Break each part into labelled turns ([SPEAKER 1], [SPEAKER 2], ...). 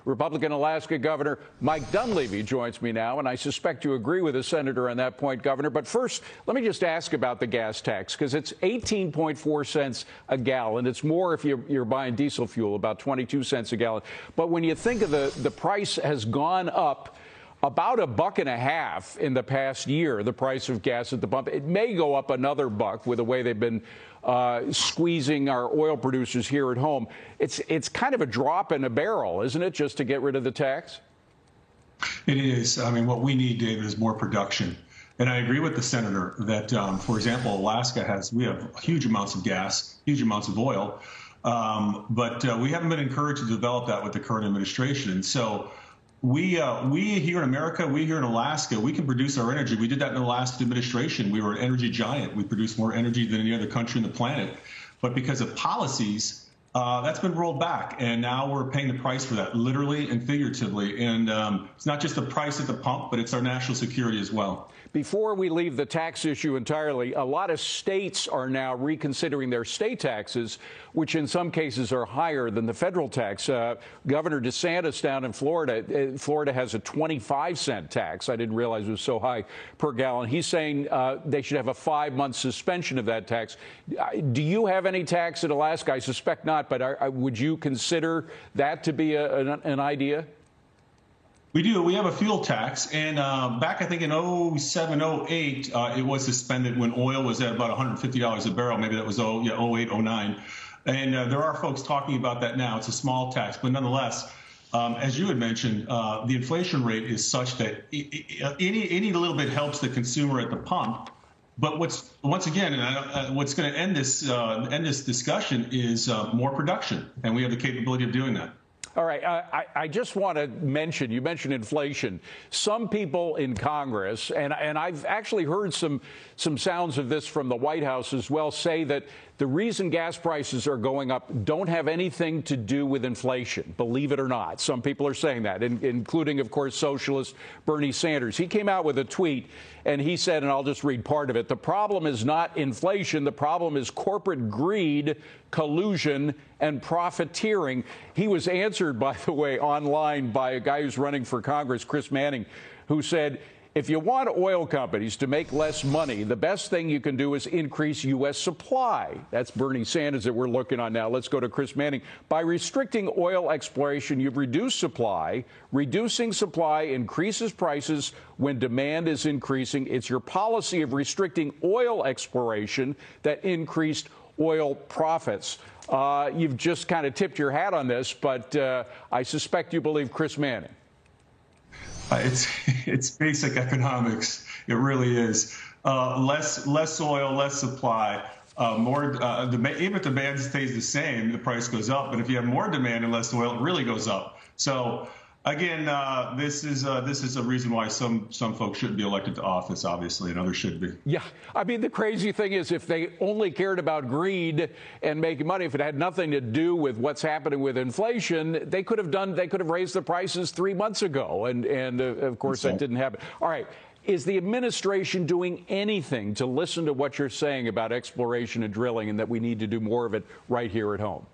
[SPEAKER 1] Republican Alaska Governor Mike Dunleavy joins me now, and I suspect you agree with the senator on that point, Governor. But first, let me just ask about the gas tax, because it's 18.4 cents a gallon. It's more if you're buying diesel fuel, about 22 cents a gallon. But when you think of the price has gone up about $1.50 in the past year, the price of gas at the pump. It may go up another buck with the way they've been squeezing our oil producers here at home. It's kind of a drop in a barrel, isn't it, just to get rid of the tax?
[SPEAKER 2] It is. I mean, what we need, David, is more production. And I agree with the senator that, for example, Alaska we have huge amounts of gas, huge amounts of oil, but we haven't been encouraged to develop that with the current administration. And so we here in America, we here in Alaska, we can produce our energy. We did that in the last administration. We were an energy giant. We produced more energy than any other country on the planet. But because of policies, that's been rolled back. And now we're paying the price for that, literally and figuratively. And it's not just the price at the pump, but it's our national security as well.
[SPEAKER 1] Before we leave the tax issue entirely, a lot of states are now reconsidering their state taxes, which in some cases are higher than the federal tax. Governor DeSantis down in Florida has a 25-cent tax. I didn't realize it was so high per gallon. He's saying they should have a 5-month suspension of that tax. Do you have any tax in Alaska? I suspect not, but would you consider that to be an idea?
[SPEAKER 2] We do. We have a fuel tax, and back, I think, in 07, 08, it was suspended when oil was at about $150 a barrel. Maybe that was 08, 09. And there are folks talking about that now. It's a small tax, but nonetheless, as you had mentioned, the inflation rate is such that any little bit helps the consumer at the pump. But what's going to end this discussion is more production, and we have the capability of doing that.
[SPEAKER 1] All right. I just want to mention, you mentioned inflation. Some people in Congress, and I've actually heard some sounds of this from the White House as well, say that the reason gas prices are going up don't have anything to do with inflation, believe it or not. Some people are saying that, including, of course, socialist Bernie Sanders. He came out with a tweet, and he said, and I'll just read part of it, the problem is not inflation. The problem is corporate greed, collusion, and profiteering. He was answered, by the way, online by a guy who's running for Congress, Chris Manning, who said, if you want oil companies to make less money, the best thing you can do is increase U.S. supply. That's Bernie Sanders that we're looking on now. Let's go to Chris Manning. By restricting oil exploration, you've reduced supply. Reducing supply increases prices when demand is increasing. It's your policy of restricting oil exploration that increased oil profits. You've just kind of tipped your hat on this, but I suspect you believe Chris Manning.
[SPEAKER 2] It's basic economics. It really is. Less oil, less supply, more demand. Even if demand stays the same, the price goes up. But if you have more demand and less oil, it really goes up. So again, this is a reason why some folks shouldn't be elected to office, obviously, and others should be.
[SPEAKER 1] Yeah, I mean, the crazy thing is, if they only cared about greed and making money, if it had nothing to do with what's happening with inflation, they could have raised the prices 3 months ago, and of course that didn't happen. All right. Is the administration doing anything to listen to what you're saying about exploration and drilling, and that we need to do more of it right here at home?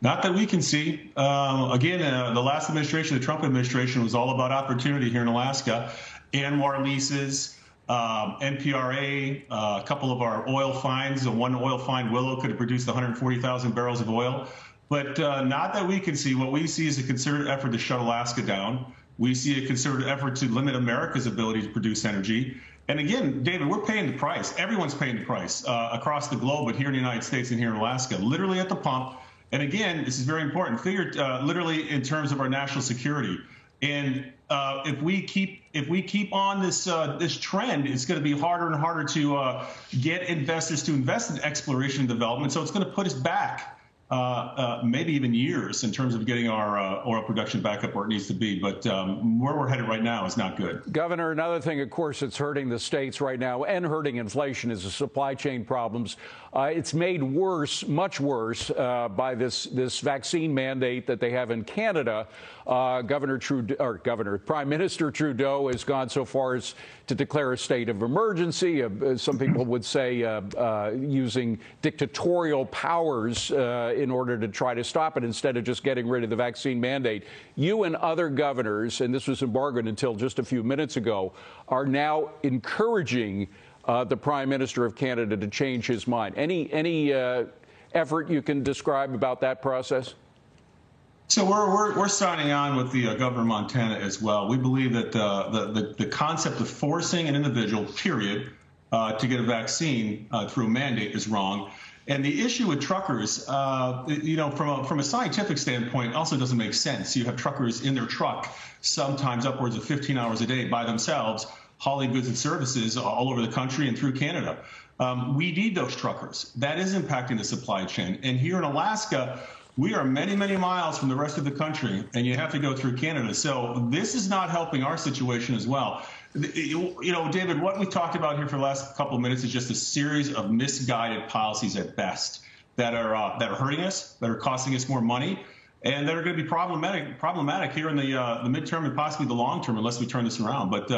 [SPEAKER 2] Not that we can see. The last administration, the Trump administration, was all about opportunity here in Alaska. ANWR leases, NPRA, a couple of our oil finds. One oil find, Willow, could have produced 140,000 barrels of oil. But not that we can see. What we see is a concerted effort to shut Alaska down. We see a concerted effort to limit America's ability to produce energy. And again, David, we're paying the price. Everyone's paying the price across the globe, but here in the United States and here in Alaska, literally at the pump. And again, this is very important, literally in terms of our national security. And if we keep on this trend, it's going to be harder and harder to get investors to invest in exploration and development. So it's going to put us back maybe even years in terms of getting our oil production back up where it needs to be. But where we're headed right now is not good. Governor,
[SPEAKER 1] another thing, of course, that's hurting the states right now and hurting inflation is the supply chain problems. It's made worse, much worse, by this vaccine mandate that they have in Canada. Prime Minister Trudeau has gone so far as to declare a state of emergency. Some people would say using dictatorial powers in order to try to stop it instead of just getting rid of the vaccine mandate. You and other governors, and this was embargoed until just a few minutes ago, are now encouraging the Prime Minister of Canada to change his mind. Any effort you can describe about that process?
[SPEAKER 2] So we're signing on with the governor of Montana as well. We believe that the concept of forcing an individual, period, to get a vaccine through a mandate is wrong. And the issue with truckers, from a scientific standpoint, also doesn't make sense. You have truckers in their truck, sometimes upwards of 15 hours a day by themselves, hauling goods and services all over the country and through Canada. We need those truckers. That is impacting the supply chain. And here in Alaska, we are many, many miles from the rest of the country, and you have to go through Canada. So this is not helping our situation as well. David, what we talked about here for the last couple of minutes is just a series of misguided policies at best that are hurting us, that are costing us more money, and that are going to be problematic here in the midterm and possibly the long term unless we turn this around. But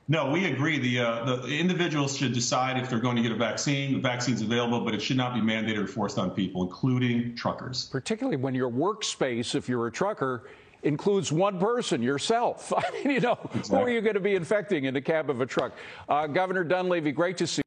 [SPEAKER 2] no, we agree. The individuals should decide if they're going to get a vaccine. The vaccine's available, but it should not be mandated or forced on people, including truckers.
[SPEAKER 1] Particularly when your workspace, if you're a trucker, includes one person, yourself. I mean,
[SPEAKER 2] Exactly.
[SPEAKER 1] Who are you going to be infecting in the cab of a truck? Governor Dunleavy, great to see you.